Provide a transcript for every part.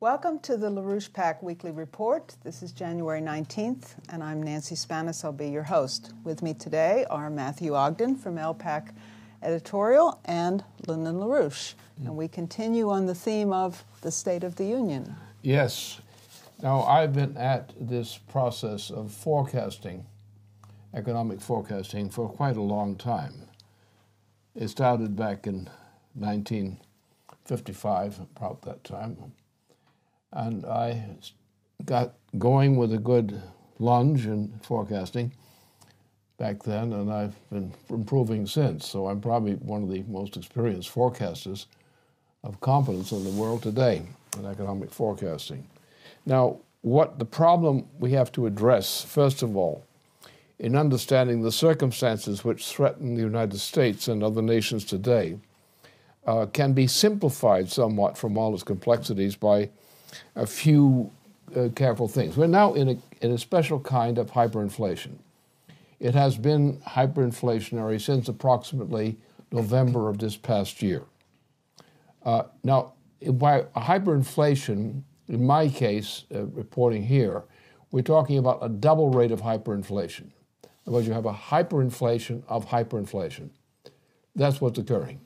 Welcome to the LaRouche PAC Weekly Report. This is January 19th, and I'm Nancy Spanis. I'll be your host. With me today are Matthew Ogden from LPAC Editorial and Lyndon LaRouche. And we continue on the theme of the State of the Union. Yes. Now, I've been at this process of forecasting, economic forecasting, for quite a long time. It started back in 1955, about that time. And I got going with a good lunge in forecasting back then, and I've been improving since. So I'm probably one of the most experienced forecasters of competence in the world today in economic forecasting. Now, what the problem we have to address, first of all, in understanding the circumstances which threaten the United States and other nations today, can be simplified somewhat from all its complexities by a few careful things. We're now in a special kind of hyperinflation. It has been hyperinflationary since approximately November of this past year. Now, by hyperinflation, in my case, reporting here, we're talking about a double rate of hyperinflation. In other words, you have a hyperinflation of hyperinflation. That's what's occurring.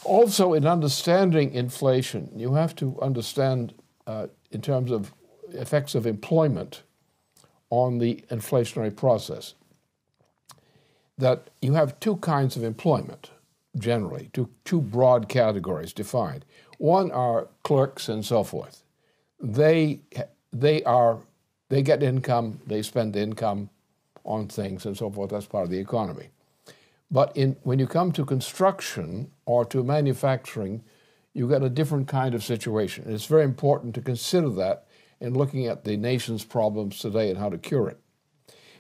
Also, in understanding inflation, you have to understand, in terms of effects of employment on the inflationary process, that you have two kinds of employment, generally, two broad categories defined. One are clerks and so forth. They get income, they spend income on things and so forth. That's part of the economy. But when you come to construction or to manufacturing, you get a different kind of situation. And it's very important to consider that in looking at the nation's problems today and how to cure it.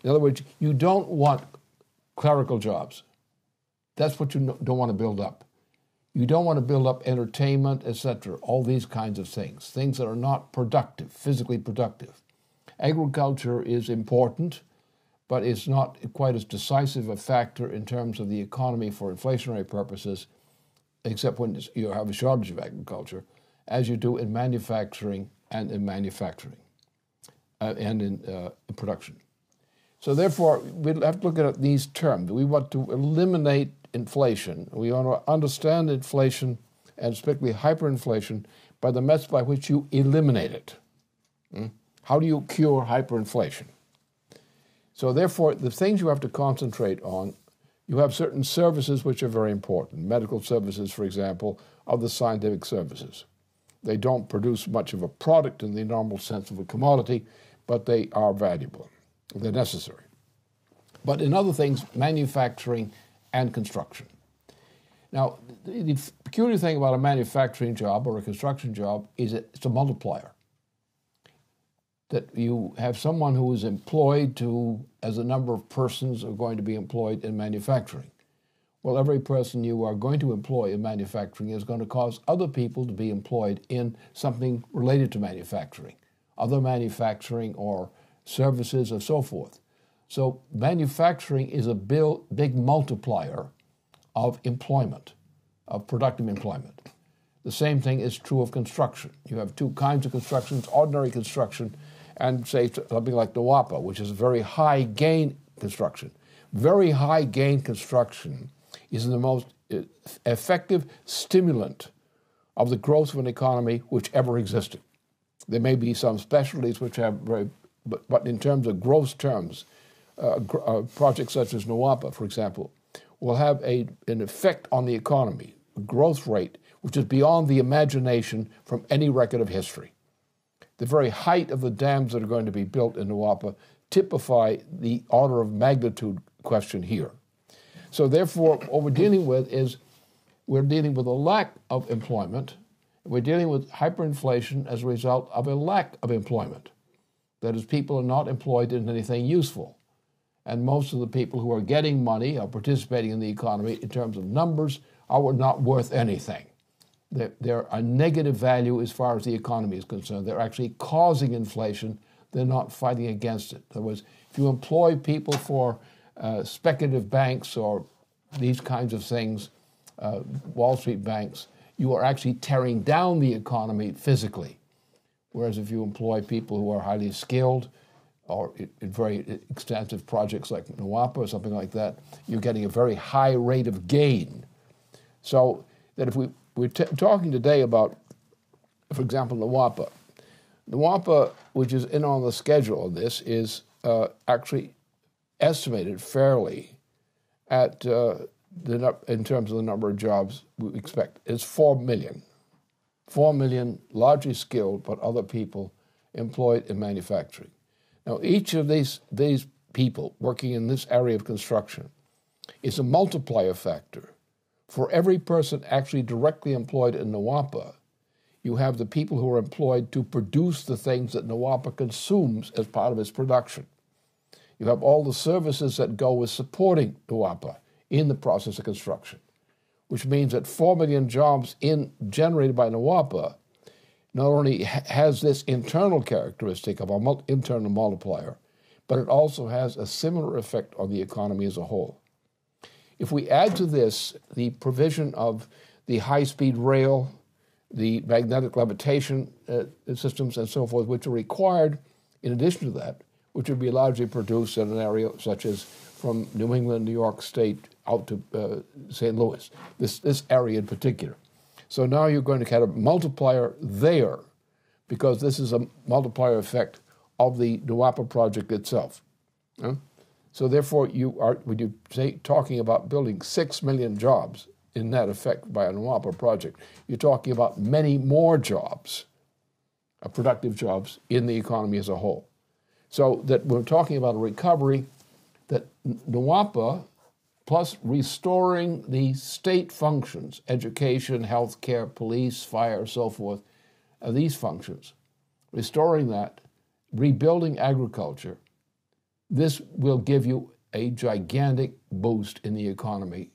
In other words, you don't want clerical jobs. That's what you don't want to build up. You don't want to build up entertainment, etc., all these kinds of things that are not productive, physically productive. Agriculture is important, but it's not quite as decisive a factor in terms of the economy for inflationary purposes, except when you have a shortage of agriculture, as you do in manufacturing and in production. So therefore, we'll have to look at these terms. We want to eliminate inflation. We want to understand inflation, and especially hyperinflation, by the methods by which you eliminate it. How do you cure hyperinflation? So therefore, the things you have to concentrate on, you have certain services which are very important. Medical services, for example, are the scientific services. They don't produce much of a product in the normal sense of a commodity, but they are valuable. They're necessary. But in other things, manufacturing and construction. Now, the peculiar thing about a manufacturing job or a construction job is it's a multiplier. That you have someone who is employed as a number of persons are going to be employed in manufacturing. Well, every person you are going to employ in manufacturing is going to cause other people to be employed in something related to manufacturing, other manufacturing or services or so forth. So manufacturing is a big multiplier of employment, of productive employment. The same thing is true of construction. You have two kinds of construction, ordinary construction, and say something like NWAPA, which is very high gain construction. Very high gain construction is the most effective stimulant of the growth of an economy which ever existed. There may be some specialties which have but in terms of gross terms, projects such as NWAPA, for example, will have an effect on the economy, a growth rate which is beyond the imagination from any record of history. The very height of the dams that are going to be built in NWAPA typify the order of magnitude question here. So therefore, what we're dealing with is we're dealing with a lack of employment. We're dealing with hyperinflation as a result of a lack of employment. That is, people are not employed in anything useful. And most of the people who are getting money, are participating in the economy in terms of numbers, are not worth anything. They're a negative value as far as the economy is concerned. They're actually causing inflation. They're not fighting against it. In other words, if you employ people for speculative banks or these kinds of things, Wall Street banks, you are actually tearing down the economy physically. Whereas if you employ people who are highly skilled or in very extensive projects like NWAPA or something like that, you're getting a very high rate of gain. So that if we're talking today about, for example, NWAPA. NWAPA, which is in on the schedule of this, is actually estimated fairly at in terms of the number of jobs we expect. It's 4 million. 4 million largely skilled, but other people employed in manufacturing. Now, each of these people working in this area of construction is a multiplier factor. For every person actually directly employed in NWAPA, you have the people who are employed to produce the things that NWAPA consumes as part of its production. You have all the services that go with supporting NWAPA in the process of construction, which means that 4 million jobs generated by NWAPA not only has this internal characteristic of an internal multiplier, but it also has a similar effect on the economy as a whole. If we add to this the provision of the high-speed rail, the magnetic levitation systems and so forth, which are required in addition to that, which would be largely produced in an area such as from New England, New York State, out to St. Louis, this area in particular. So now you're going to get a multiplier there because this is a multiplier effect of the NWAPA project itself. So therefore, when you say talking about building 6 million jobs in that effect by a NWAPA project, you're talking about many more jobs, productive jobs in the economy as a whole. So that we're talking about a recovery that NWAPA plus restoring the state functions, education, healthcare, police, fire, so forth, these functions, restoring that, rebuilding agriculture, this will give you a gigantic boost in the economy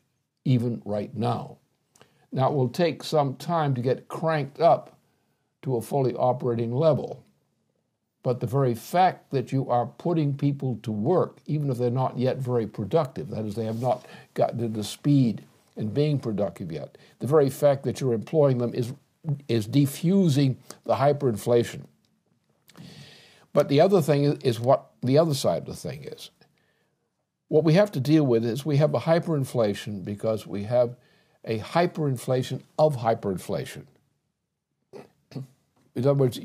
even right now. Now, it will take some time to get cranked up to a fully operating level. But the very fact that you are putting people to work, even if they're not yet very productive, that is, they have not gotten to the speed in being productive yet, the very fact that you're employing them is diffusing the hyperinflation. But the other thing is what the other side of the thing is. What we have to deal with is we have a hyperinflation because we have a hyperinflation of hyperinflation. In other words,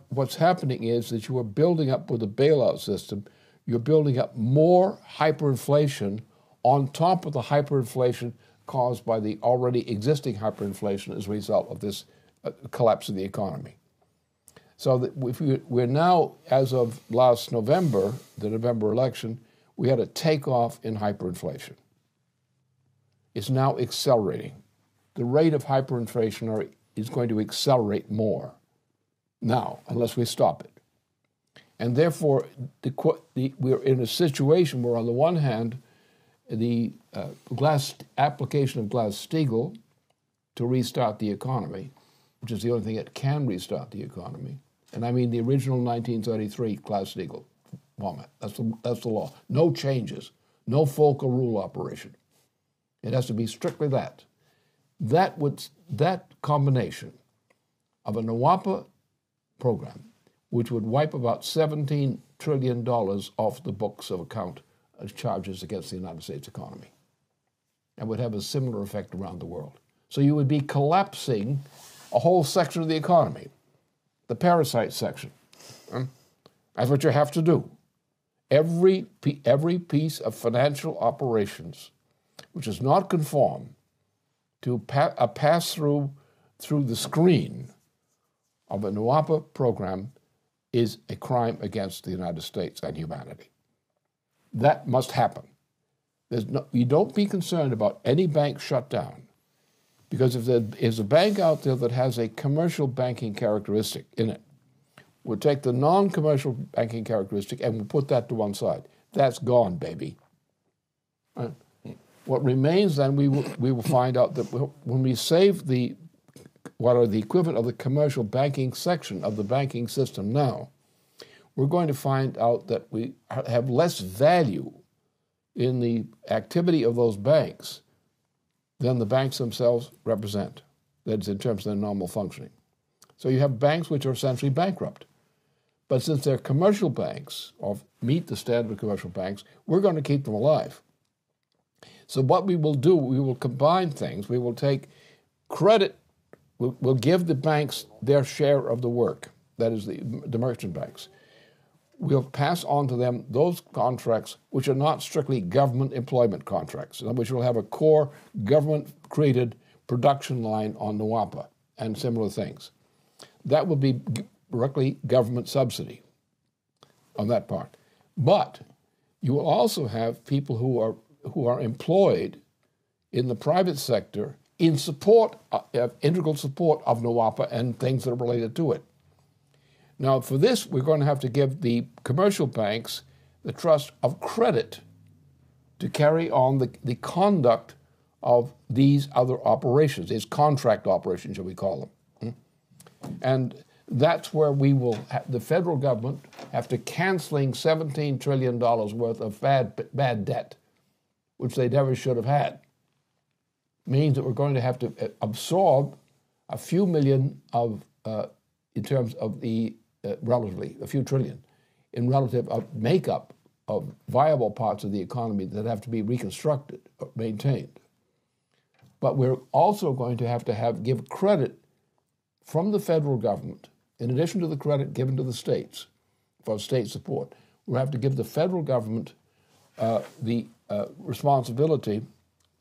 what's happening is that you are building up with a bailout system, you're building up more hyperinflation on top of the hyperinflation caused by the already existing hyperinflation as a result of this collapse of the economy. So that we're now, as of last November, the November election, we had a takeoff in hyperinflation. It's now accelerating. The rate of hyperinflation is going to accelerate more now, unless we stop it. And therefore, we're in a situation where, on the one hand, the application of Glass-Steagall to restart the economy, which is the only thing that can restart the economy, and I mean the original 1933 Glass-Steagall format. That's the law. No changes, no Volcker rule operation. It has to be strictly that. That combination of a NWAPA program, which would wipe about $17 trillion off the books of account as charges against the United States economy, and would have a similar effect around the world. So you would be collapsing a whole section of the economy, the parasite section. That's what you have to do. Every piece of financial operations which does not conform to a pass-through through the screen of a NWAPA program is a crime against the United States and humanity. That must happen. You don't be concerned about any bank shut down, because if there is a bank out there that has a commercial banking characteristic in it, we'll take the non-commercial banking characteristic and we'll put that to one side. That's gone, baby. What remains then, we will find out that when we save what are the equivalent of the commercial banking section of the banking system now, we're going to find out that we have less value in the activity of those banks than the banks themselves represent. That's in terms of their normal functioning. So you have banks which are essentially bankrupt. But since they're commercial banks, or meet the standard of commercial banks, we're going to keep them alive. So what we will do, we will combine things. We will take credit, we'll give the banks their share of the work, that is the merchant banks. We'll pass on to them those contracts which are not strictly government employment contracts, which will have a core government-created production line on Nawapa and similar things. That will be directly government subsidy on that part. But you will also have people who are employed in the private sector in support, integral support of Nawapa and things that are related to it. Now, for this, we're going to have to give the commercial banks the trust of credit to carry on the conduct of these other operations, these contract operations, shall we call them. And that's where we will, the federal government, after canceling $17 trillion worth of bad debt, which they never should have had, means that we're going to have to absorb a few million of, in terms of the, relatively, a few trillion, in relative makeup of viable parts of the economy that have to be reconstructed, or maintained. But we're also going to have give credit from the federal government, in addition to the credit given to the states for state support. We'll have to give the federal government the responsibility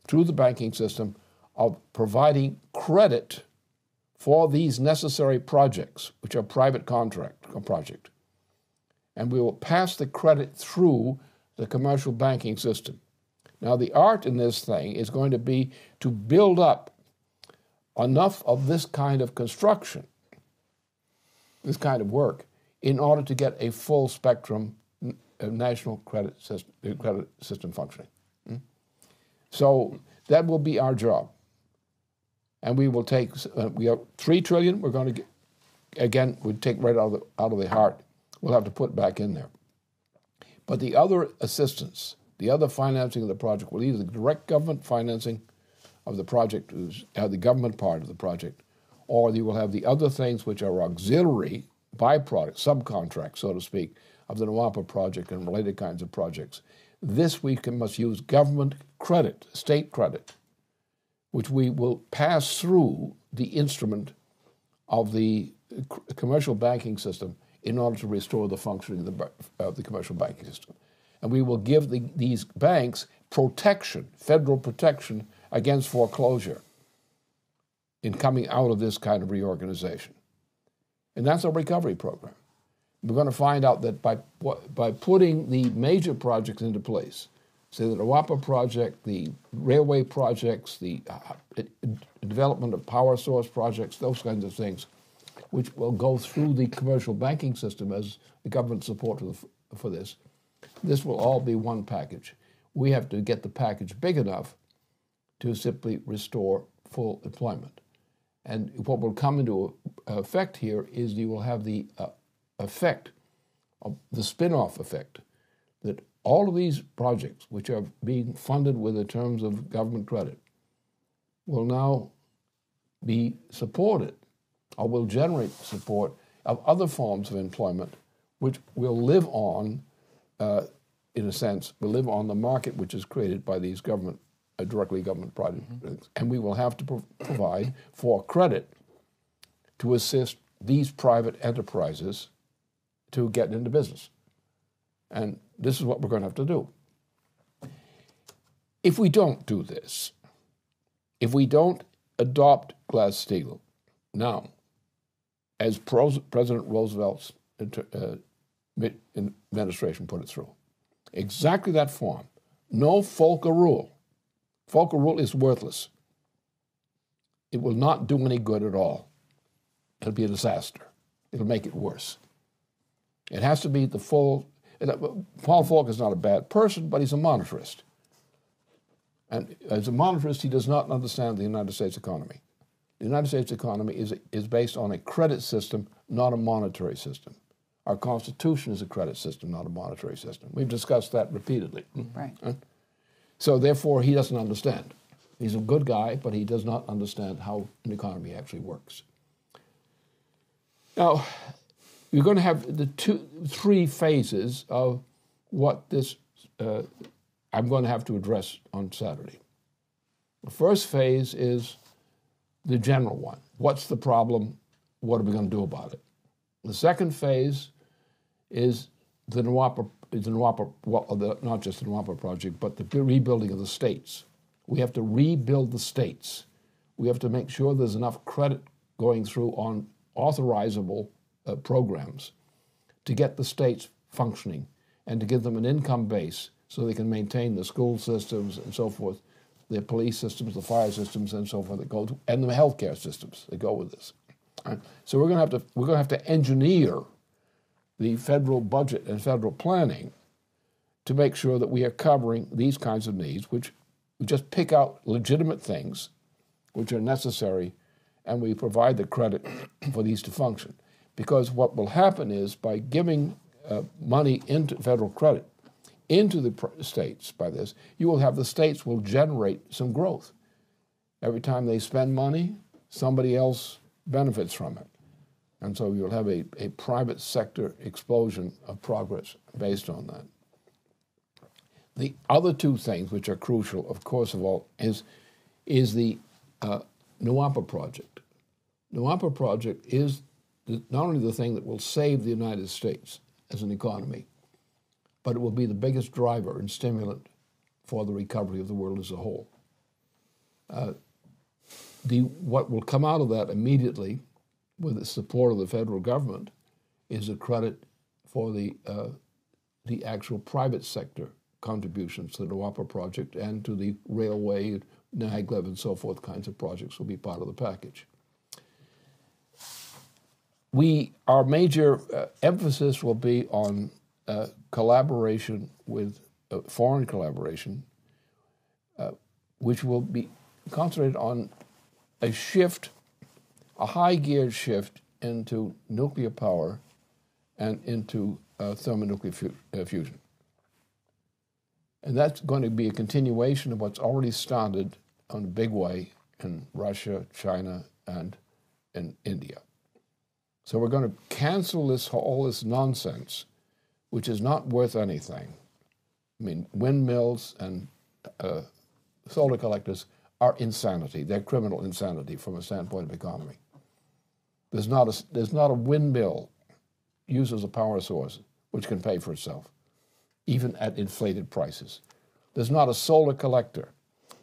through the banking system of providing credit for these necessary projects, which are private project. And we will pass the credit through the commercial banking system. Now, the art in this thing is going to be to build up enough of this kind of construction, this kind of work, in order to get a full spectrum national credit system functioning. So that will be our job. And we will take, we have $3 trillion, we're going to, again, we take right out of the heart. We'll have to put back in there. But the other assistance, the other financing of the project will either direct government financing of the project, the government part of the project, or you will have the other things which are auxiliary byproducts, subcontracts, so to speak, of the Nawapa project and related kinds of projects. This we must use government credit, state credit, which we will pass through the instrument of the commercial banking system in order to restore the functioning of the commercial banking system. And we will give these banks protection, federal protection against foreclosure in coming out of this kind of reorganization. And that's a recovery program. We're going to find out that by putting the major projects into place, say the Nawapa project, the railway projects, the development of power source projects, those kinds of things, which will go through the commercial banking system as the government support for this, this will all be one package. We have to get the package big enough to simply restore full employment. And what will come into effect here is you will have the effect of the spin-off effect, that all of these projects which are being funded with the terms of government credit will now be supported or will generate support of other forms of employment which will live on, in a sense, will live on the market which is created by these directly government projects. And we will have to provide for credit to assist these private enterprises to get into business. And this is what we're going to have to do. If we don't do this, if we don't adopt Glass-Steagall now, as President Roosevelt's administration put it through, exactly that form, no Volcker rule. Volcker rule is worthless. It will not do any good at all. It'll be a disaster. It'll make it worse. It has to be the full. Paul Volcker is not a bad person, but he's a monetarist. And as a monetarist, he does not understand the United States economy. The United States economy is based on a credit system, not a monetary system. Our Constitution is a credit system, not a monetary system. We've discussed that repeatedly. Right. So therefore, he doesn't understand. He's a good guy, but he does not understand how an economy actually works. Now, you're going to have the three phases of what this I'm going to have to address on Saturday. The first phase is the general one. What's the problem? What are we going to do about it? The second phase is the Nawapa, not just the Nawapa project, but the rebuilding of the states. We have to rebuild the states. We have to make sure there's enough credit going through on authorizable programs to get the states functioning and to give them an income base so they can maintain the school systems and so forth, the police systems, the fire systems, and so forth that go to, and the healthcare systems that go with this. So we're going to have to engineer the federal budget and federal planning to make sure that we are covering these kinds of needs, which we just pick out legitimate things which are necessary, and we provide the credit for these to function. Because what will happen is by giving money into federal credit into the states by this, you will have the states will generate some growth. Every time they spend money, somebody else benefits from it. And so you'll have a private sector explosion of progress based on that. The other two things which are crucial, of course, of all, is the Nawapa project. Nawapa project is not only the thing that will save the United States as an economy, but it will be the biggest driver and stimulant for the recovery of the world as a whole. What will come out of that immediately, with the support of the federal government, is a credit for the actual private sector contributions to the Nawapa project and to the railway, NAGLEV, and so forth kinds of projects will be part of the package. Our major emphasis will be on collaboration with foreign collaboration, which will be concentrated on a shift, a high-geared shift into nuclear power and into thermonuclear fusion. And that's going to be a continuation of what's already started on a big way in Russia, China, and in India. So we're going to cancel all this nonsense, which is not worth anything. I mean, windmills and solar collectors are insanity. They're criminal insanity from a standpoint of economy. There's not a windmill used as a power source which can pay for itself, even at inflated prices. There's not a solar collector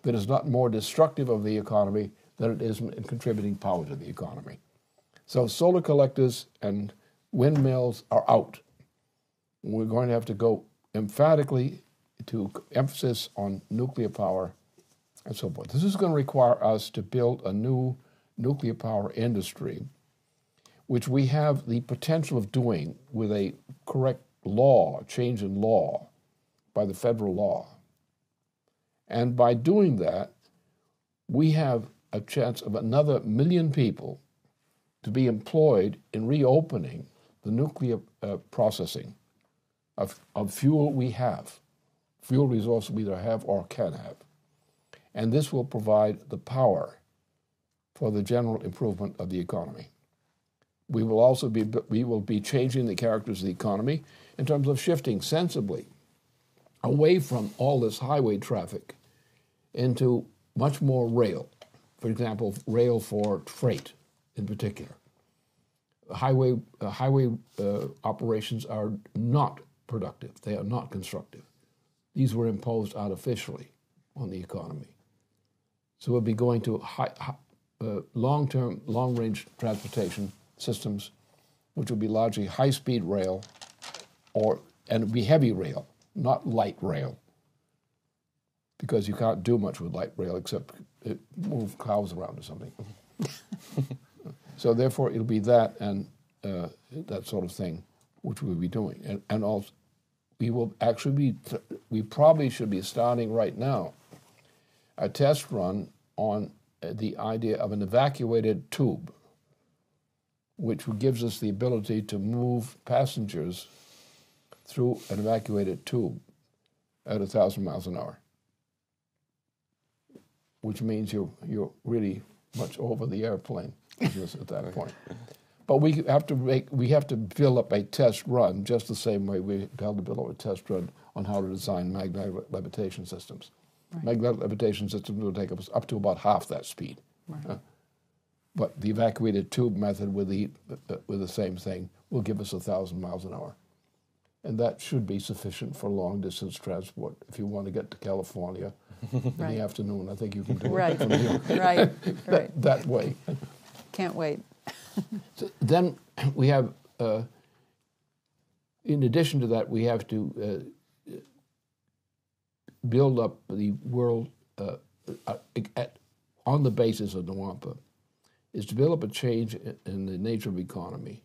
that is not more destructive of the economy than it is in contributing power to the economy. So solar collectors and windmills are out. We're going to have to go emphatically to emphasis on nuclear power and so forth. This is going to require us to build a new nuclear power industry, which we have the potential of doing with a correct law, change in law by the federal law. And by doing that, we have a chance of another 1 million people to be employed in reopening the nuclear processing of fuel we have, fuel resources we either have or can have. And this will provide the power for the general improvement of the economy. We will be changing the characters of the economy in terms of shifting sensibly away from all this highway traffic into much more rail. For example, rail for freight in particular. Highway operations are not productive. They are not constructive. These were imposed artificially on the economy. So we'll be going to long-range transportation systems, which will be largely high-speed rail, and it'll be heavy rail, not light rail, because you can't do much with light rail except move cows around or something. So therefore, it'll be that and that sort of thing which we'll be doing, and also we will actually we probably should be starting right now a test run on the idea of an evacuated tube, which gives us the ability to move passengers through an evacuated tube at 1,000 miles an hour. which means you're really much over the airplane just at that point. But we have to build up a test run just the same way we had to build up a test run on how to design magnetic levitation systems. Right. Magnetic levitation systems will take us up to about half that speed. Right. But the evacuated tube method with the same thing will give us 1,000 miles an hour. And that should be sufficient for long-distance transport. If you want to get to California in the afternoon, I think you can do it from here. That way. Can't wait. So then we have, in addition to that, we have to build up the world on the basis of NWAMPA, is to build up a change in the nature of economy.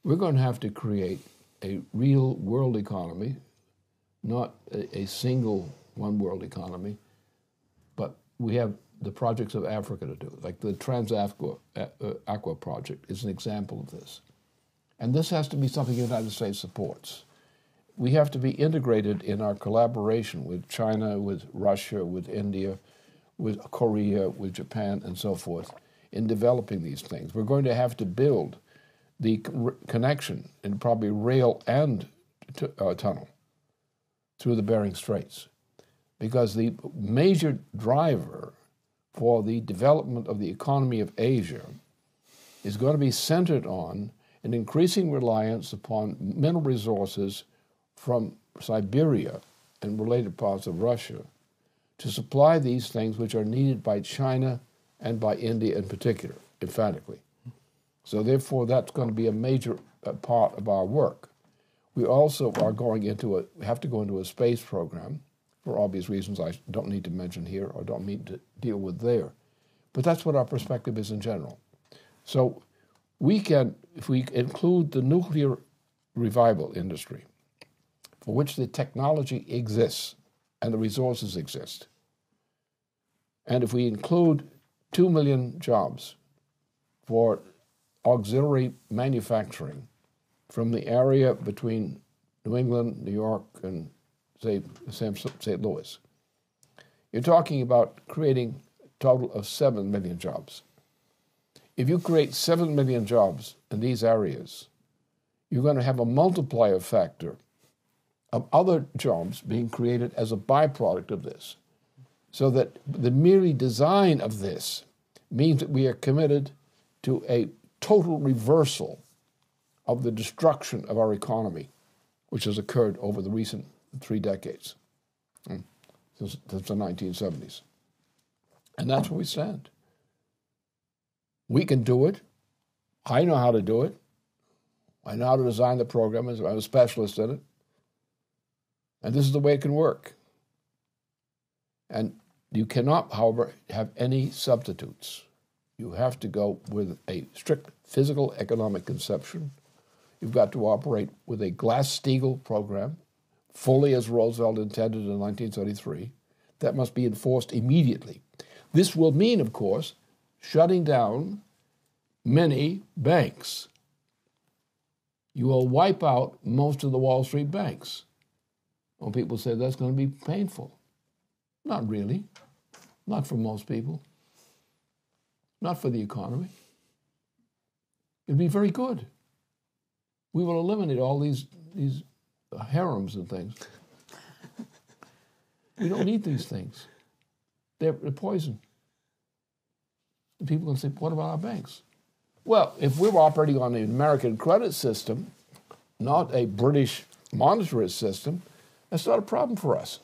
We're going to have to create a real world economy, not a single one world economy, but we have the projects of Africa to do, like the Trans-Aqua project is an example of this. And this has to be something the United States supports. We have to be integrated in our collaboration with China, with Russia, with India, with Korea, with Japan, and so forth, in developing these things. We're going to have to build the connection in probably rail and tunnel through the Bering Straits, because the major driver for the development of the economy of Asia is going to be centered on an increasing reliance upon mineral resources from Siberia and related parts of Russia to supply these things which are needed by China and by India in particular, emphatically. So therefore, that's going to be a major part of our work. We also are have to go into a space program for obvious reasons I don't need to mention here or don't need to deal with there. But that's what our perspective is in general. So we can, if we include the nuclear revival industry, for which the technology exists and the resources exist, and if we include 2 million jobs for auxiliary manufacturing from the area between New England, New York, and say St. Louis, you're talking about creating a total of 7 million jobs. If you create 7 million jobs in these areas, you're going to have a multiplier factor of other jobs being created as a byproduct of this. So that the merely design of this means that we are committed to a total reversal of the destruction of our economy, which has occurred over the recent 3 decades, since the 1970s. And that's where we stand. We can do it. I know how to do it. I know how to design the program. I'm a specialist in it. And this is the way it can work. And you cannot, however, have any substitutes. You have to go with a strict physical economic conception. You've got to operate with a Glass-Steagall program, fully as Roosevelt intended in 1933. That must be enforced immediately. This will mean, of course, shutting down many banks. You will wipe out most of the Wall Street banks. Well, people say that's going to be painful. Not really. Not for most people. Not for the economy. It'd be very good. We will eliminate all these harems and things. We don't need these things. They're poison. And people can say, what about our banks? Well, if we're operating on an American credit system, not a British monetary system, that's not a problem for us.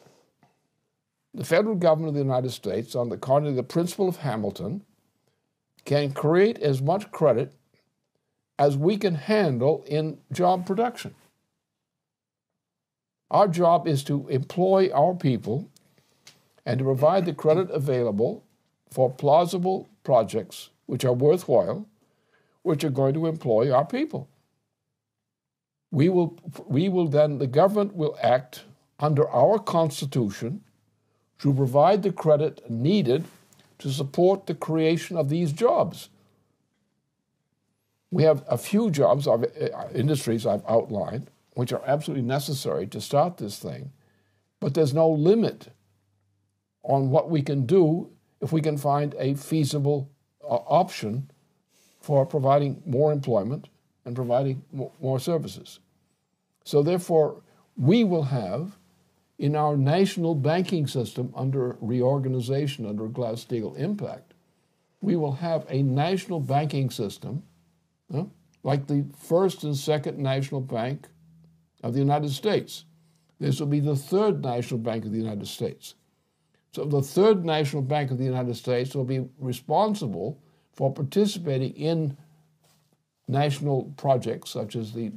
The federal government of the United States, according to the principle of Hamilton, can create as much credit as we can handle in job production. Our job is to employ our people and to provide the credit available for plausible projects which are worthwhile, which are going to employ our people. We will then, the government will act under our Constitution to provide the credit needed to support the creation of these jobs. We have a few jobs, industries I've outlined, which are absolutely necessary to start this thing, but there's no limit on what we can do if we can find a feasible option for providing more employment and providing more services. So therefore, we will have, in our national banking system under reorganization, under Glass-Steagall impact, we will have a national banking system like the first and second national bank of the United States. This will be the third national bank of the United States. So the third national bank of the United States will be responsible for participating in national projects such as the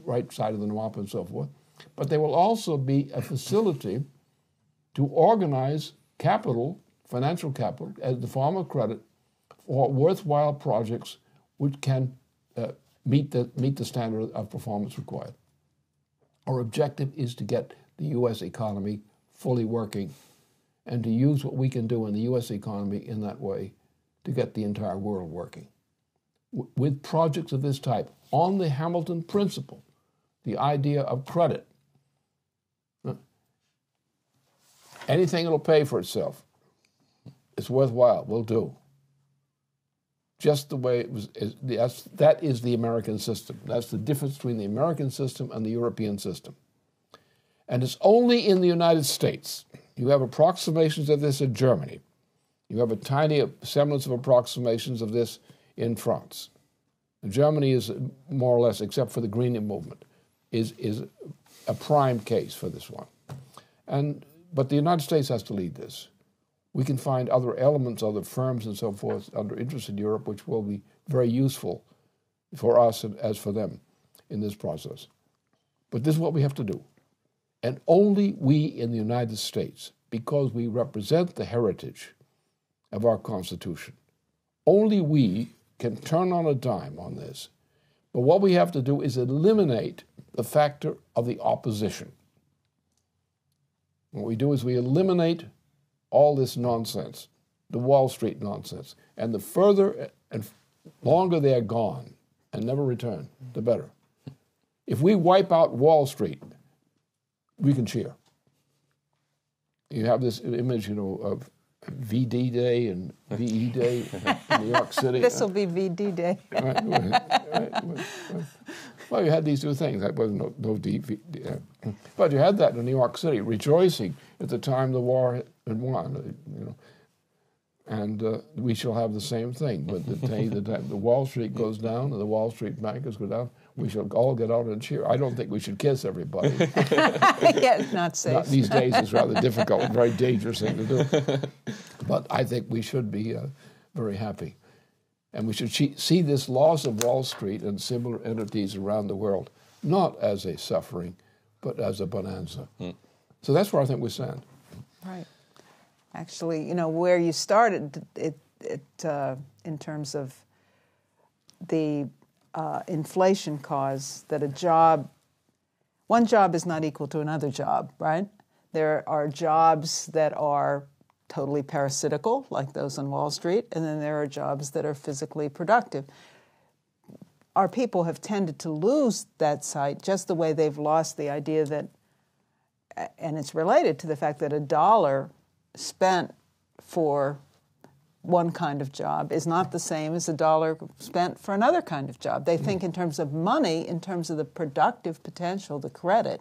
right side of the NWAP and so forth, but they will also be a facility to organize capital, financial capital, as the form of credit for worthwhile projects which can meet the standard of performance required. Our objective is to get the U.S. economy fully working and to use what we can do in the U.S. economy in that way to get the entire world working. With projects of this type, on the Hamilton principle, the idea of credit, anything that'll pay for itself, it's worthwhile, we'll do. Just the way it was, that is the American system. That's the difference between the American system and the European system. And it's only in the United States. You have approximations of this in Germany. You have a tiny semblance of approximations of this in France. And Germany is more or less, except for the Green movement, is a prime case for this one. But the United States has to lead this. We can find other elements, other firms and so forth under interest in Europe, which will be very useful for us as for them in this process. But this is what we have to do. And only we in the United States, because we represent the heritage of our Constitution, only we can turn on a dime on this. But what we have to do is eliminate the factor of the opposition. What we do is we eliminate all this nonsense, the Wall Street nonsense. And the further and longer they are gone and never return, the better. If we wipe out Wall Street, we can cheer. You have this image, of VD Day and VE Day in New York City. This will be VD Day. Right. Well, you had these two things. That was no but you had that in New York City, rejoicing at the time the war had won. And we shall have the same thing. But the day the Wall Street goes down and the Wall Street bankers go down, we shall all get out and cheer. I don't think we should kiss everybody. Yeah, it's not safe. These days it's rather difficult, a very dangerous thing to do. But I think we should be very happy. And we should see this loss of Wall Street and similar entities around the world not as a suffering, but as a bonanza. So that's where I think we stand. Right. Actually, where you started in terms of the inflation cause, that one job is not equal to another job, right? There are jobs that are totally parasitical, like those on Wall Street, and then there are jobs that are physically productive. Our people have tended to lose that sight, just the way they've lost the idea that, and it's related to the fact that $1 spent for one kind of job is not the same as $1 spent for another kind of job. They think in terms of money, in terms of the productive potential, the credit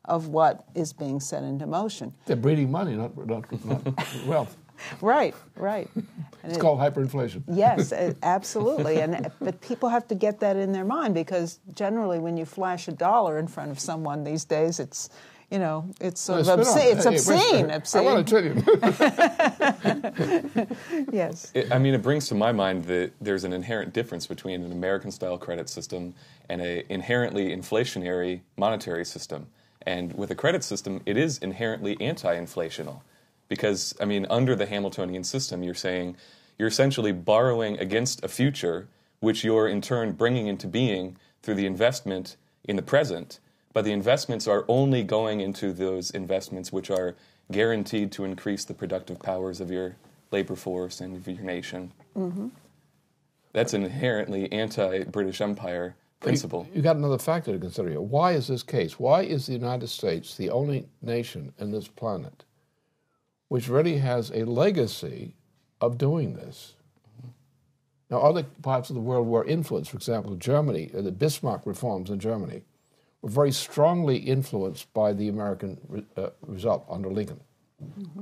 of what is being set into motion. They're breeding money, not wealth. Right. It's called hyperinflation. Yes, absolutely. But people have to get that in their mind, because generally when you flash $1 in front of someone these days, it's sort of obscene. It's obscene. I want to tell you. Yes. It brings to my mind that there's an inherent difference between an American-style credit system and an inherently inflationary monetary system. And with a credit system, it is inherently anti-inflational. Because, under the Hamiltonian system, you're essentially borrowing against a future, which you're in turn bringing into being through the investment in the present. But the investments are only going into those investments which are guaranteed to increase the productive powers of your labor force and of your nation. Mm-hmm. That's an inherently anti-British Empire principle. You got another factor to consider here. Why is this case? Why is the United States the only nation in this planet which really has a legacy of doing this. Now, other parts of the world were influenced. For example, Germany, the Bismarck reforms in Germany were very strongly influenced by the American result under Lincoln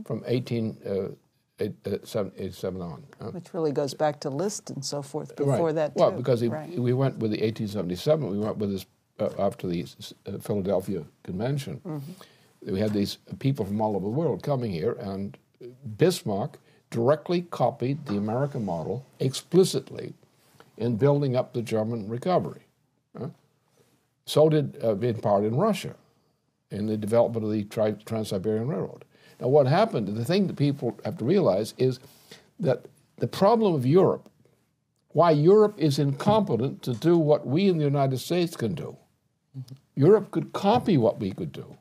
from 1887 on. Which really goes back to List and so forth before that, too. Well, because we went with the 1877, we went with this after the Philadelphia Convention. We had these people from all over the world coming here, and Bismarck directly copied the American model explicitly in building up the German recovery. So did, in part, in Russia, in the development of the Trans-Siberian Railroad. Now, what happened, the thing that people have to realize is that the problem of Europe, why Europe is incompetent to do what we in the United States can do. Europe could copy what we could do,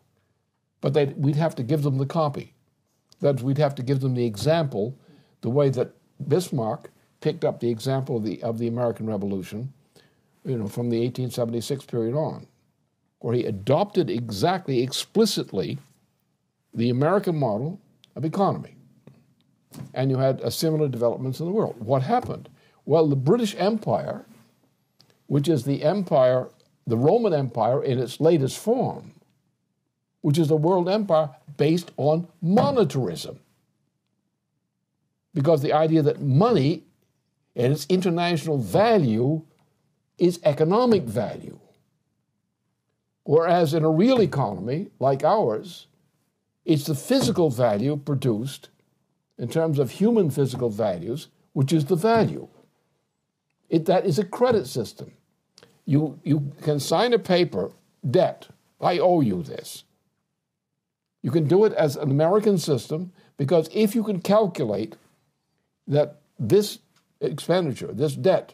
but we'd have to give them the copy. That is, we'd have to give them the example, the way that Bismarck picked up the example of the American Revolution, from the 1876 period on, where he adopted exactly, explicitly, the American model of economy. And you had similar developments in the world. What happened? Well, the British Empire, which is the empire, the Roman Empire in its latest form, which is a world empire based on monetarism. Because the idea that money and its international value is economic value. Whereas in a real economy like ours, it's the physical value produced in terms of human physical values, which is the value. That is a credit system. You can sign a paper, debt, I owe you this. You can do it as an American system because if you can calculate that this expenditure, this debt,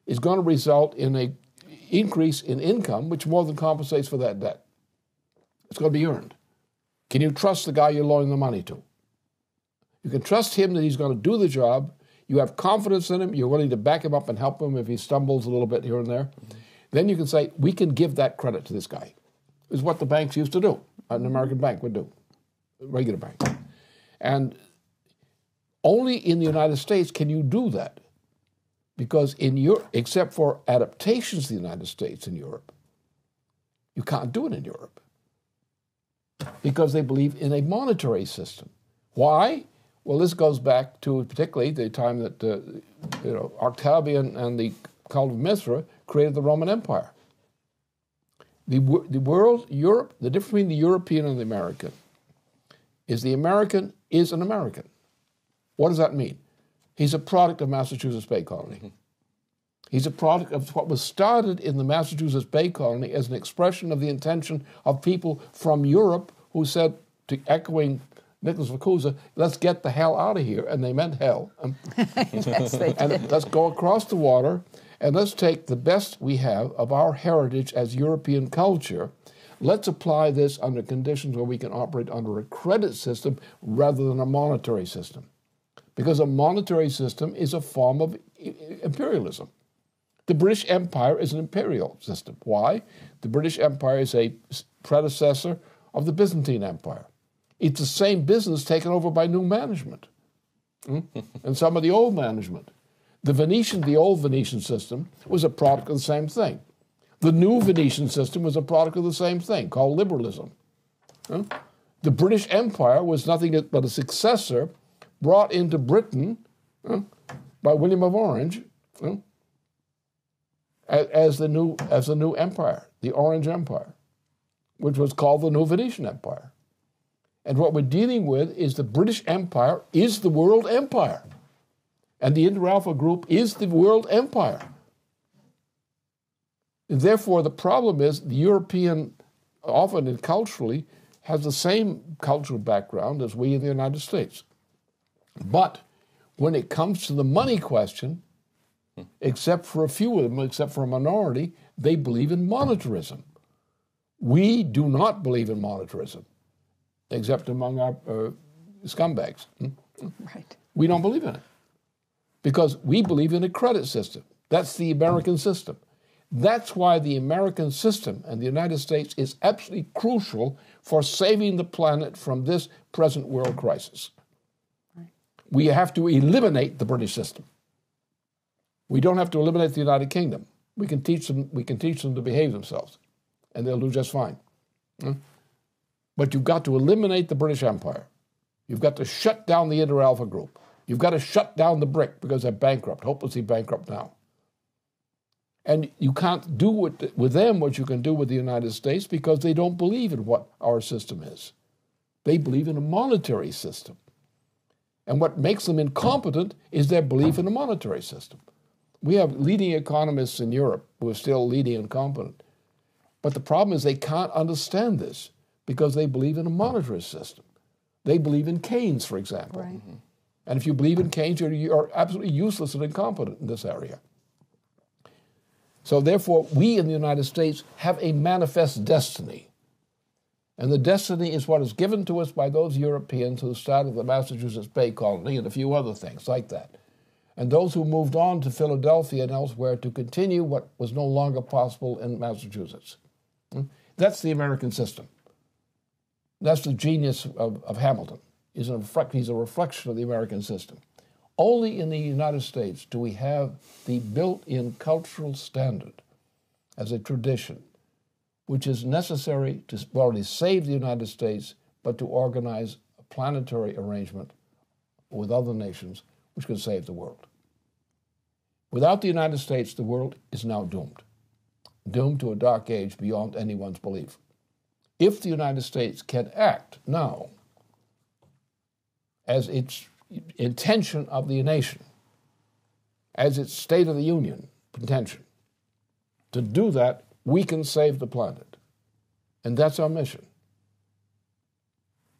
is going to result in an increase in income which more than compensates for that debt. It's going to be earned. Can you trust the guy you're loaning the money to? You can trust him that he's going to do the job. You have confidence in him. You're willing to back him up and help him if he stumbles a little bit here and there. Then you can say, we can give that credit to this guy. Is what the banks used to do. An American bank would do, a regular bank. And only in the United States can you do that. Because in Europe, except for adaptations to the United States in Europe, you can't do it in Europe. Because they believe in a monetary system. Why? Well, this goes back to particularly the time that Octavian and the cult of Mithra created the Roman Empire. The world, Europe, the difference between the European and the American is the American is an American. What does that mean? He's a product of Massachusetts Bay Colony. He's a product of what was started in the Massachusetts Bay Colony as an expression of the intention of people from Europe who said, echoing Nicholas Vacusa, let's get the hell out of here. And they meant hell. Yes, they did. And let's go across the water and let's take the best we have of our heritage as European culture. Let's apply this under conditions where we can operate under a credit system rather than a monetary system. Because a monetary system is a form of imperialism. The British Empire is an imperial system. Why? The British Empire is a predecessor of the Byzantine Empire. It's the same business taken over by new management and some of the old management. The old Venetian system, was a product of the same thing. The new Venetian system was a product of the same thing, called liberalism. The British Empire was nothing but a successor brought into Britain by William of Orange as the new empire, the Orange Empire, which was called the New Venetian Empire. And what we're dealing with is the British Empire is the world empire. And the Inter Alpha Group is the world empire. And therefore, the problem is the European, often and culturally, has the same cultural background as we in the United States. But when it comes to the money question, except for a few of them, except for a minority, they believe in monetarism. We do not believe in monetarism, except among our scumbags. Right. We don't believe in it because we believe in a credit system. That's the American system. That's why the American system and the United States is absolutely crucial for saving the planet from this present world crisis. We have to eliminate the British system. We don't have to eliminate the United Kingdom. We can teach them to behave themselves, and they'll do just fine. But you've got to eliminate the British Empire. You've got to shut down the Inter-Alpha Group. You've got to shut down the BRIC because they're bankrupt, hopelessly bankrupt now. And you can't do with them what you can do with the United States because they don't believe in what our system is. They believe in a monetary system. And what makes them incompetent is their belief in a monetary system. We have leading economists in Europe who are still leading and competent. But the problem is they can't understand this because they believe in a monetary system. They believe in Keynes, for example. Right. And if you believe in Keynes, you're absolutely useless and incompetent in this area. So therefore, we in the United States have a manifest destiny. And the destiny is what is given to us by those Europeans who started the Massachusetts Bay Colony and a few other things like that. And those who moved on to Philadelphia and elsewhere to continue what was no longer possible in Massachusetts. That's the American system. That's the genius of Hamilton. He's a reflection of the American system. Only in the United States do we have the built-in cultural standard as a tradition, which is necessary to not only save the United States, but to organize a planetary arrangement with other nations which can save the world. Without the United States, the world is now doomed, doomed to a dark age beyond anyone's belief. If the United States can act now as its intention of the nation, as its State of the Union intention, to do that, we can save the planet. And that's our mission.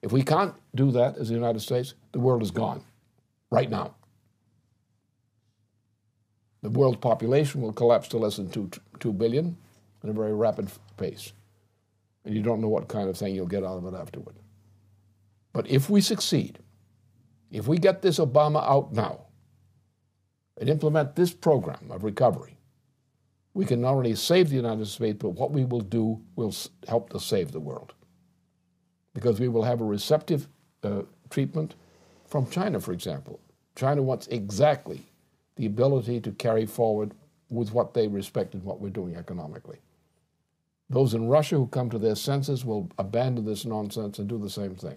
If we can't do that as the United States, the world is gone right now. The world's population will collapse to less than 2 billion at a very rapid pace. And you don't know what kind of thing you'll get out of it afterward. But if we succeed, if we get this Obama out now and implement this program of recovery, we can not only save the United States, but what we will do will help to save the world. Because we will have a receptive treatment from China, for example. China wants exactly the ability to carry forward with what they respect and what we're doing economically. Those in Russia who come to their senses will abandon this nonsense and do the same thing.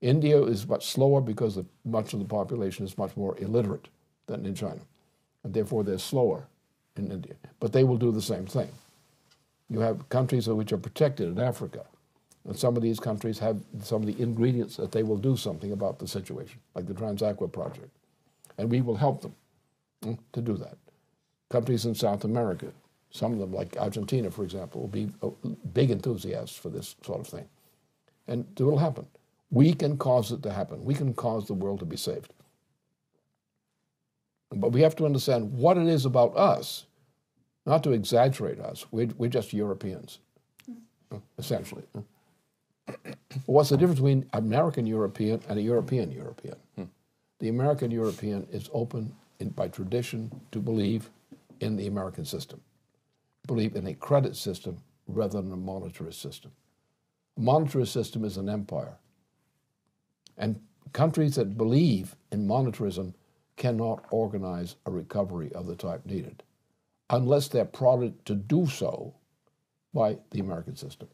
India is much slower because much of the population is much more illiterate than in China, and therefore they're slower in India. But they will do the same thing. You have countries which are protected in Africa, and some of these countries have some of the ingredients that they will do something about the situation, like the Transaqua project. And we will help them to do that. Countries in South America, some of them, like Argentina, for example, will be big enthusiasts for this sort of thing. And it will happen. We can cause it to happen. We can cause the world to be saved. But we have to understand what it is about us, not to exaggerate us. We're just Europeans, essentially. What's the difference between American European and a European European? The American European is open by tradition to believe in the American system, believe in a credit system rather than a monetary system. A monetary system is an empire. And countries that believe in monetarism cannot organize a recovery of the type needed unless they're prodded to do so by the American system.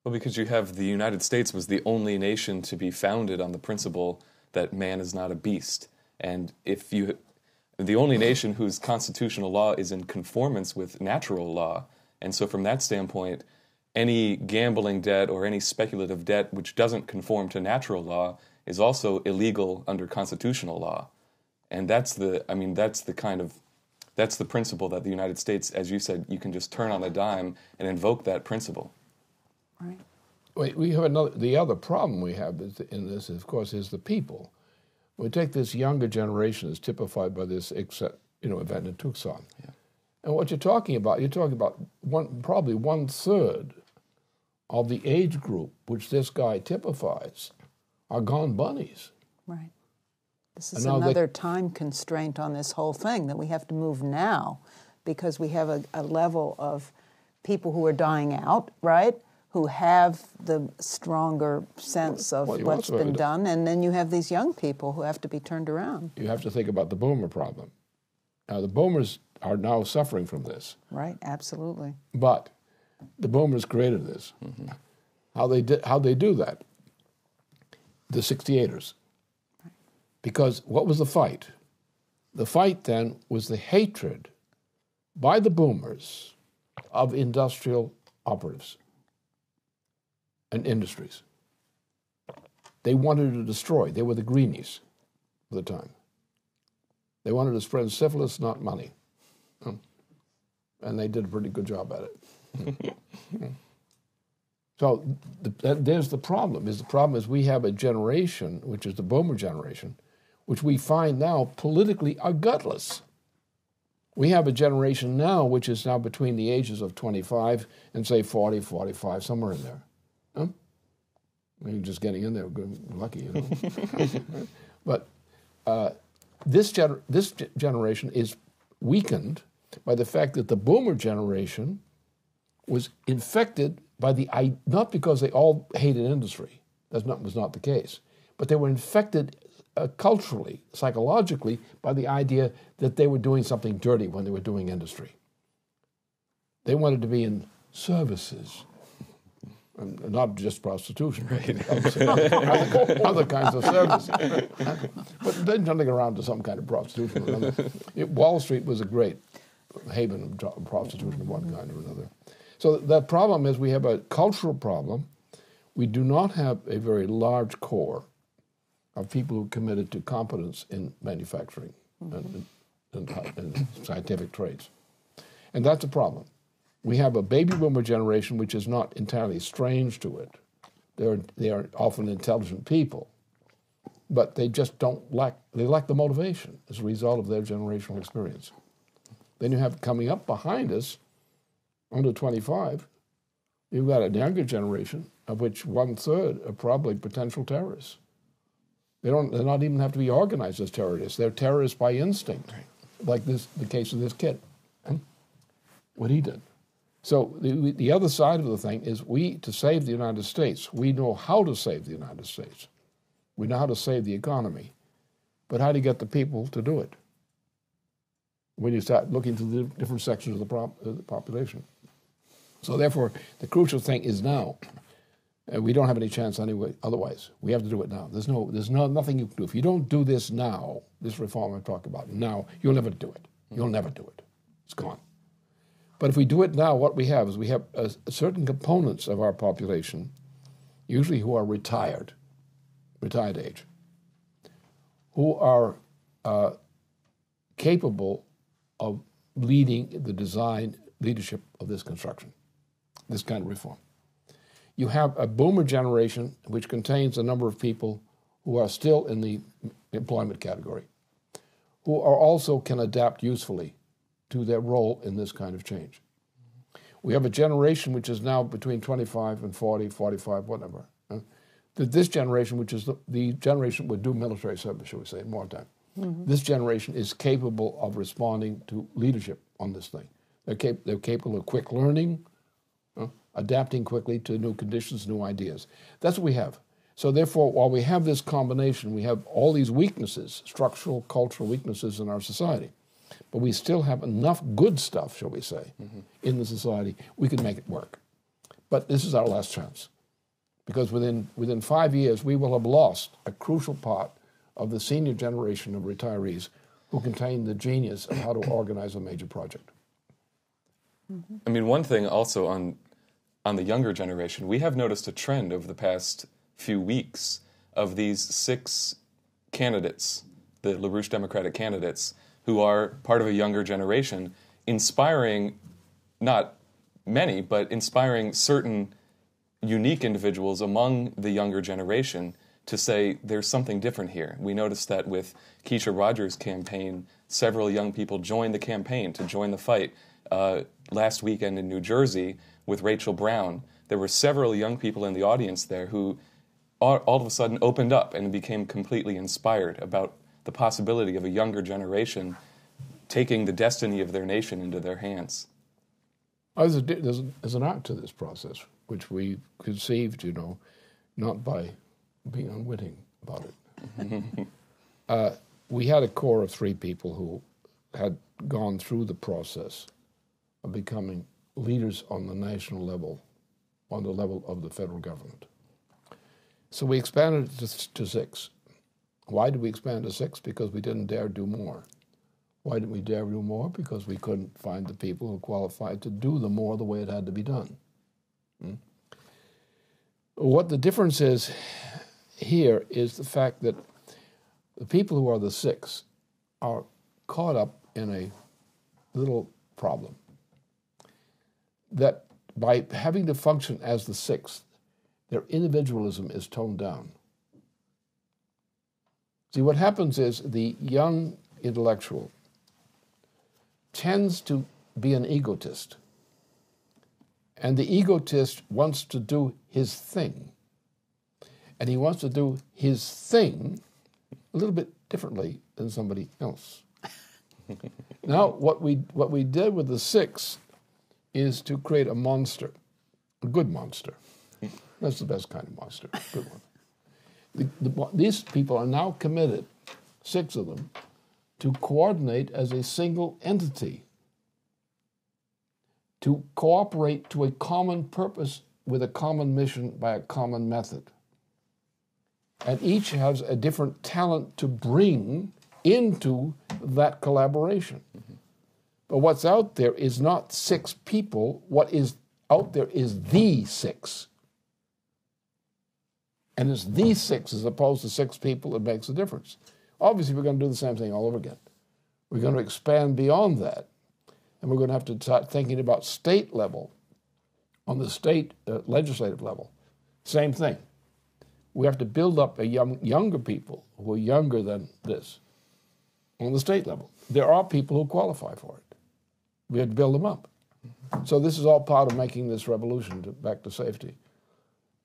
Well, because you have the United States was the only nation to be founded on the principle that man is not a beast. And the only nation whose constitutional law is in conformance with natural law. And so from that standpoint, any gambling debt or any speculative debt which doesn't conform to natural law is also illegal under constitutional law. And that's the principle that the United States, as you said, you can just turn on a dime and invoke that principle. Right. Wait, we have the other problem we have in this, of course, is the people. We take this younger generation as typified by this event in Tucson. Yeah. And what you're talking about probably 1/3 of the age group which this guy typifies are gone bunnies. Right. This is another time constraint on this whole thing, that we have to move now because we have a level of people who are dying out, right, who have the stronger sense of Well, you what's also been have done, and then you have these young people who have to be turned around. You have to think about the boomer problem. Now, the boomers are now suffering from this. Right, absolutely. But the boomers created this. How they do that? The 68ers. Because what was the fight? The fight then was the hatred by the boomers of industrial operatives and industries. They wanted to destroy. They were the greenies of the time. They wanted to spread syphilis, not money. And they did a pretty good job at it. So there's the problem. The problem is we have a generation, which is the boomer generation, which we find now politically are gutless. We have a generation now which is now between the ages of 25 and, say, 40, 45, somewhere in there. Huh? I mean, just getting in there, good, lucky, you know. But this generation is weakened by the fact that the boomer generation was infected by not because they all hated industry, was not the case, but they were infected culturally, psychologically, by the idea that they were doing something dirty when they were doing industry. They wanted to be in services, and not just prostitution, right. other kinds of services. But then jumping around to some kind of prostitution. Wall Street was a great haven of prostitution of one kind or another. So that problem is we have a cultural problem. We do not have a very large core of people who are committed to competence in manufacturing and scientific trades. And that's a problem. We have a baby boomer generation which is not entirely strange to it. They are often intelligent people, but they just lack the motivation as a result of their generational experience. Then you have coming up behind us, under 25, you've got a younger generation of which 1/3 are probably potential terrorists. They not even have to be organized as terrorists. They're terrorists by instinct, like the case of this kid, what he did. So the other side of the thing is to save the United States, we know how to save the United States. We know how to save the economy. But how do you get the people to do it? When you start looking to the different sections of the population. So therefore, the crucial thing is now. We don't have any chance anyway. Otherwise, we have to do it now. There's nothing you can do. If you don't do this now, this reform I'm talking about now, you'll never do it. You'll never do it. It's gone. But if we do it now, what we have is we have certain components of our population, usually who are retired age, who are capable of leading the leadership of this construction, this kind of reform. You have a boomer generation which contains a number of people who are still in the employment category, who are also can adapt usefully to their role in this kind of change. We have a generation which is now between 25 and 40, 45, whatever. This generation, which is the generation would do military service, shall we say, in wartime. This generation is capable of responding to leadership on this thing. They're capable of quick learning, adapting quickly to new conditions, new ideas. That's what we have. So therefore, while we have this combination, we have all these weaknesses, structural, cultural weaknesses in our society, but we still have enough good stuff, shall we say, in the society, we can make it work. But this is our last chance, because within 5 years, we will have lost a crucial part of the senior generation of retirees who contain the genius of how to organize a major project. I mean, one thing also on the younger generation, we have noticed a trend over the past few weeks of these 6 candidates, the LaRouche Democratic candidates, who are part of a younger generation, inspiring not many, but inspiring certain unique individuals among the younger generation to say there's something different here. We noticed that with Keisha Rogers' campaign, several young people joined the campaign to join the fight. Last weekend in New Jersey with Rachel Brown, there were several young people in the audience there who all of a sudden opened up and became completely inspired about the possibility of a younger generation taking the destiny of their nation into their hands. There's an art to this process. which we conceived, not by being unwitting about it. We had a core of 3 people who had gone through the process of becoming leaders on the national level, on the level of the federal government. So we expanded it to 6. Why did we expand to 6? Because we didn't dare do more. Why didn't we dare do more? Because we couldn't find the people who qualified to do the more the way it had to be done. What the difference is here is the fact that the people who are the 6 are caught up in a little problem. That by having to function as the 6th, their individualism is toned down. See, what happens is the young intellectual tends to be an egotist. And the egotist wants to do his thing. And he wants to do his thing a little bit differently than somebody else. Now, what we did with the 6 is to create a monster, a good monster. That's the best kind of monster, good one. These people are now committed, 6 of them, to coordinate as a single entity, to cooperate to a common purpose with a common mission by a common method. And each has a different talent to bring into that collaboration. But what's out there is not 6 people. What is out there is the 6. And it's these 6 as opposed to 6 people that makes a difference. Obviously, we're going to do the same thing all over again. We're going to expand beyond that. And we're going to have to start thinking about state level, on the state legislative level. Same thing. We have to build up a younger people who are younger than this on the state level. There are people who qualify for it. We have to build them up. So this is all part of making this revolution back to safety.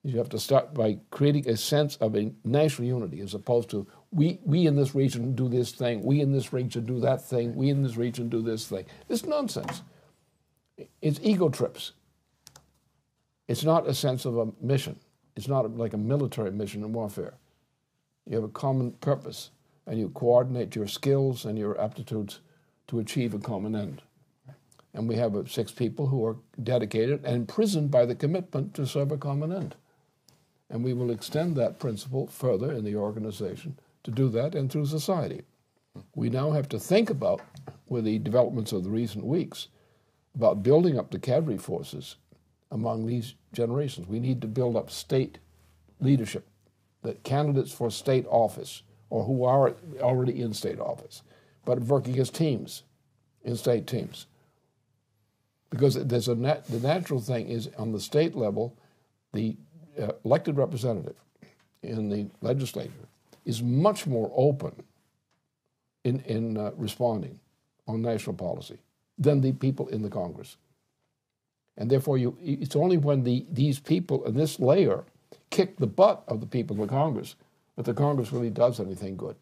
You have to start by creating a sense of a national unity as opposed to we in this region do this thing, we in this region do that thing, we in this region do this thing. It's nonsense. It's ego trips. It's not a sense of a mission. It's not like a military mission in warfare. You have a common purpose, and you coordinate your skills and your aptitudes to achieve a common end. And we have 6 people who are dedicated and imprisoned by the commitment to serve a common end. And we will extend that principle further in the organization to do that and through society. We now have to think about, with the developments of the recent weeks, about building up the cadre forces among these generations. We need to build up state leadership, that candidates for state office, or who are already in state office, but working as teams, in state teams. Because there's the natural thing is on the state level, the elected representative in the legislature is much more open in responding on national policy than the people in the Congress. And therefore, it's only when these people in this layer kick the butt of the people in the Congress that the Congress really does anything good.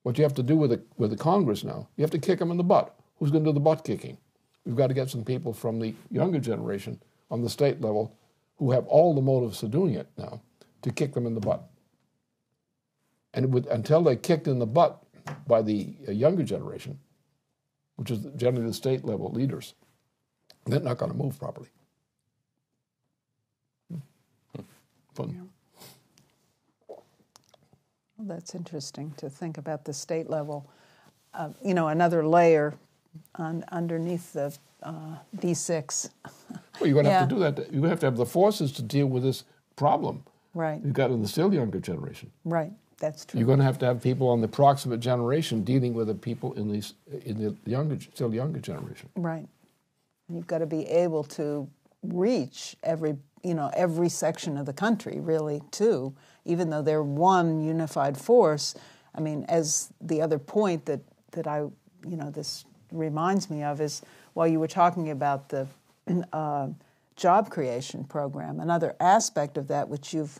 What you have to do with the Congress now, you have to kick them in the butt. Who's going to do the butt kicking? We've got to get some people from the younger generation on the state level who have all the motives for doing it now to kick them in the butt. And until they're kicked in the butt by the younger generation, which is generally the state level leaders, they're not going to move properly. Fun. Yeah. Well, that's interesting to think about the state level. Another layer underneath the D6. Well, you're going to have to do that. You're going to have the forces to deal with this problem. Right. You've got in the still younger generation. Right. That's true. You're going to have people on the proximate generation dealing with the people in the still younger generation. Right. You've got to be able to reach every section of the country, really, too, even though they're one unified force. I mean, as the other point that this reminds me of is while you were talking about the job creation program, another aspect of that which you've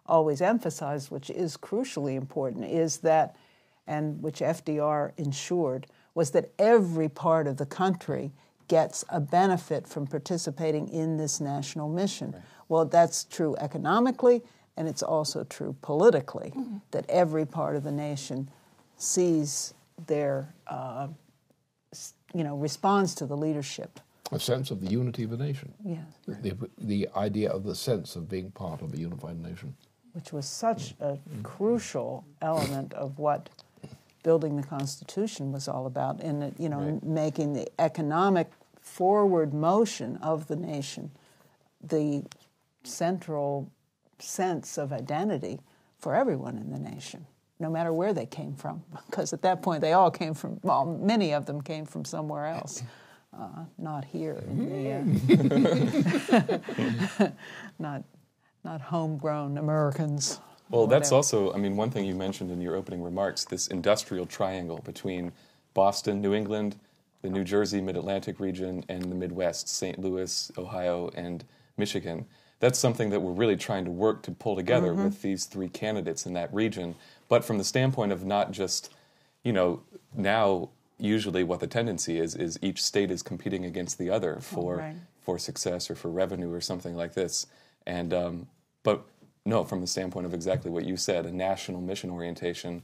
always emphasized, which is crucially important, is that, and which FDR ensured, was that every part of the country gets a benefit from participating in this national mission. Right. Well, that's true economically, and it's also true politically, that every part of the nation sees their, responds to the leadership. A sense of the unity of the nation. Yes. The idea of the sense of being part of a unified nation. Which was such a crucial element of what building the Constitution was all about, in it, making the economic forward motion of the nation the central sense of identity for everyone in the nation, no matter where they came from, because at that point they all came from, well, many of them came from somewhere else, not here in the, not homegrown Americans. Well, that's also, one thing you mentioned in your opening remarks, this industrial triangle between Boston, New England, the New Jersey, Mid-Atlantic region, and the Midwest, St. Louis, Ohio, and Michigan. That's something that we're really trying to work to pull together with these three candidates in that region, but from the standpoint of not just, now usually what the tendency is each state is competing against the other for success or for revenue or something like this. And but no, from the standpoint of exactly what you said, a national mission orientation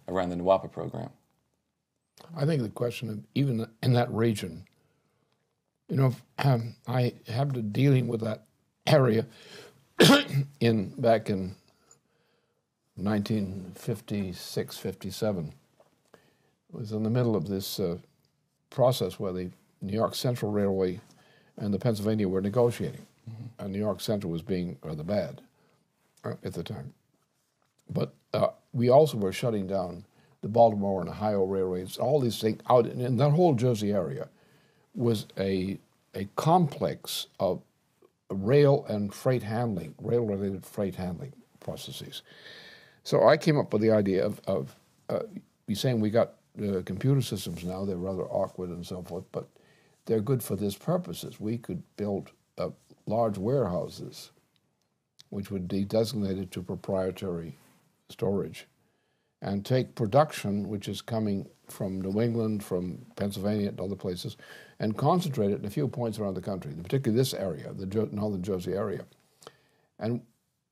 around the NWAPA program. I think the question of even in that region, I have been dealing with that area back in 1956, 57. It was in the middle of this process where the New York Central Railway and the Pennsylvania were negotiating. And New York Central was being rather bad at the time. But we also were shutting down the Baltimore and Ohio railways, all these things out in that whole Jersey area was a complex of rail and freight handling, rail-related freight handling processes. So I came up with the idea of you saying we got computer systems now, they're rather awkward and so forth, but they're good for this purposes. We could build large warehouses which would be designated to proprietary storage and take production, which is coming from New England, from Pennsylvania and other places, and concentrate it in a few points around the country, particularly this area, the northern Jersey area. And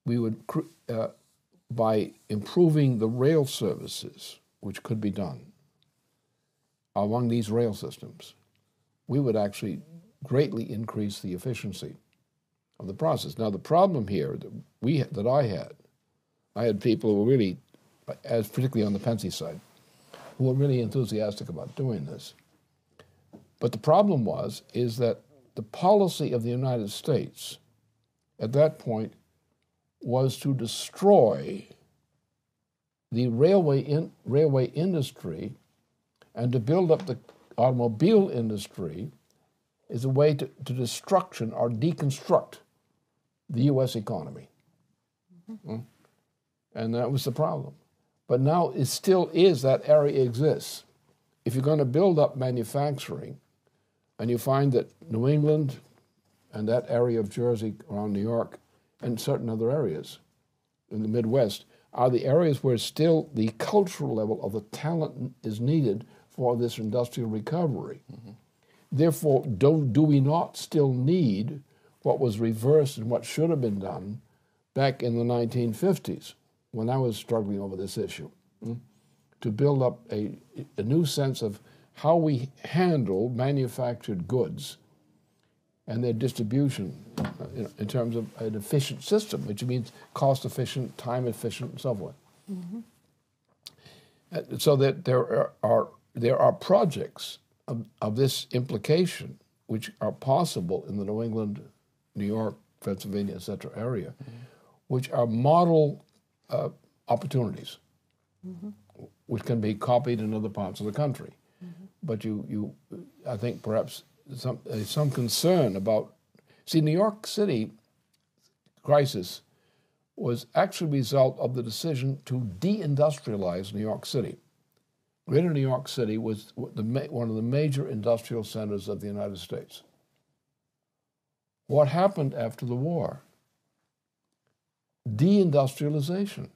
we would, by improving the rail services, which could be done along these rail systems, we would actually greatly increase the efficiency of the process. Now, the problem here that I had people who were really, particularly on the Pensy side, who were really enthusiastic about doing this. But the problem is that the policy of the United States at that point was to destroy the railway industry and to build up the automobile industry is a way to destruction or deconstruct the U.S. economy. And that was the problem. But now it still is, that area exists. If you're going to build up manufacturing, and you find that New England and that area of Jersey around New York and certain other areas in the Midwest are the areas where still the cultural level of the talent is needed for this industrial recovery. Therefore, do we not still need what was reversed and what should have been done back in the 1950s when I was struggling over this issue, to build up a new sense of how we handle manufactured goods and their distribution in terms of an efficient system, which means cost efficient, time efficient, and so forth. So that there are projects of this implication which are possible in the New England, New York, Pennsylvania, etc. area, which are model opportunities, which can be copied in other parts of the country. But I think perhaps some concern about, New York City crisis was actually a result of the decision to deindustrialize New York City. Greater New York City was one of the major industrial centers of the United States. What happened after the war? Deindustrialization.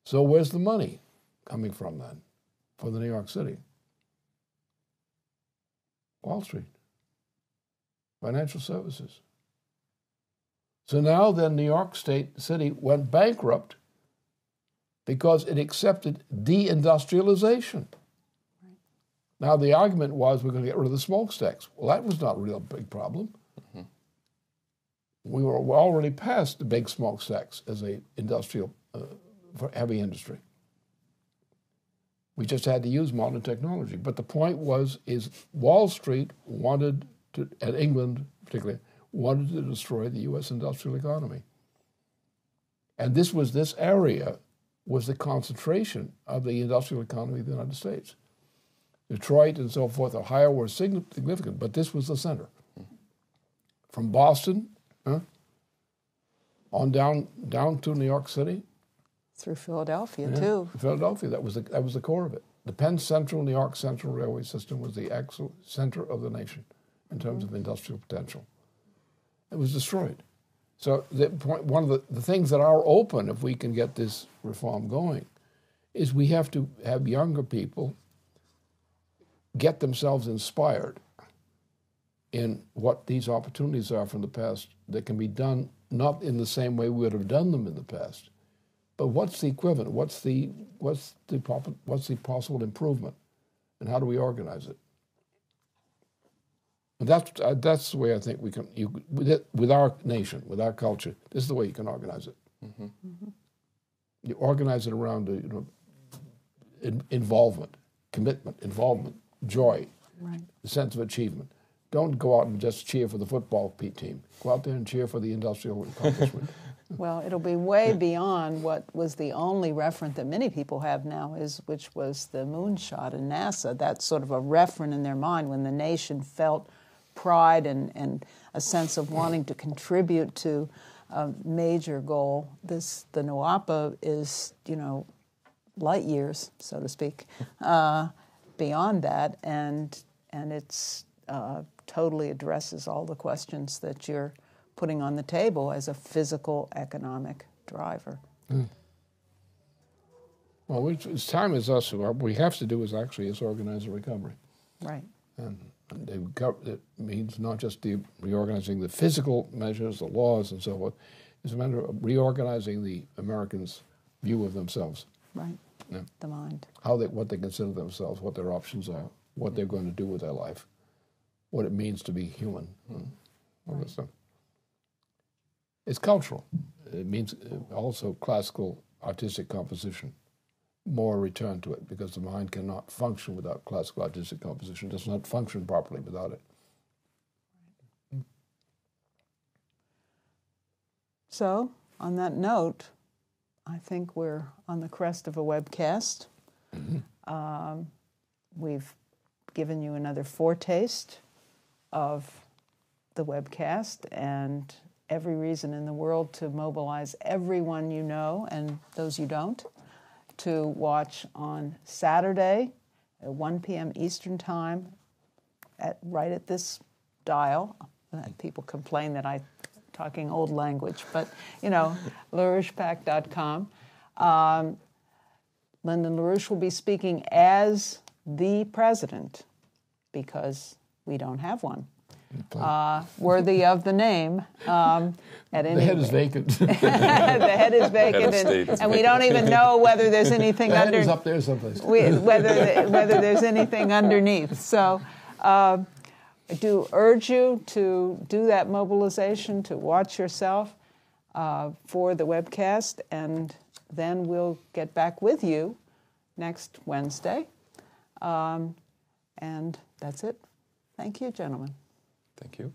So where's the money coming from then for the New York City? Wall Street. Financial services. So now then New York City went bankrupt because it accepted deindustrialization. Right. Now the argument was we're going to get rid of the smokestacks. Well, that was not a real big problem. Mm-hmm. We were already past the big smokestacks as a industrial, for heavy industry. We just had to use modern technology. But the point is Wall Street wanted to, and England particularly, wanted to destroy the U.S. industrial economy. And this area was the concentration of the industrial economy of the United States. Detroit and so forth, Ohio were significant, but this was the center. From Boston on down to New York City. Through Philadelphia, too. Philadelphia, that was the core of it. The Penn Central, New York Central Railway System was the actual center of the nation in terms of industrial potential. It was destroyed. So one of the things that are open, if we can get this reform going, is we have to have younger people get themselves inspired in what these opportunities are from the past that can be done not in the same way we would have done them in the past, but what's the equivalent? What's the possible improvement, and how do we organize it? And that's the way I think we can. With our nation, with our culture, this is the way you can organize it. Mm-hmm. Mm-hmm. You organize it around involvement, commitment, joy, right. The sense of achievement. Don't go out and just cheer for the football team. Go out there and cheer for the industrial accomplishment. Well, it'll be way beyond what was the only referent that many people have now, which was the moonshot in NASA. That's sort of a referent in their mind when the nation felt pride and a sense of wanting to contribute to a major goal. The NOAAPA is, light years, so to speak, beyond that, and it's totally addresses all the questions that you're putting on the table as a physical economic driver. Mm. Well, it's time as us. What we have to do is organize a recovery. Right. And it means not just reorganizing the physical measures, the laws, and so forth. It's a matter of reorganizing the Americans' view of themselves. Right. Yeah. The mind. What they consider themselves, what their options are, what they're going to do with their life, what it means to be human, all this stuff. It's cultural. It means also classical artistic composition. More return to it, because the mind cannot function without classical artistic composition. It does not function properly without it. So, on that note, I think we're on the crest of a webcast. Mm-hmm. We've given you another foretaste of the webcast, and every reason in the world to mobilize everyone you know and those you don't to watch on Saturday at 1 p.m. Eastern Time right at this dial. People complain that I'm talking old language, but, LaRouchePAC.com. Lyndon LaRouche will be speaking as the president because we don't have one. Worthy of the name. The head is vacant. The head is vacant, and we don't even know whether there's anything under. The head is up there someplace. Whether there's anything underneath. So, I do urge you to do that mobilization, to watch yourself for the webcast, and then we'll get back with you next Wednesday. And that's it. Thank you, gentlemen. Thank you.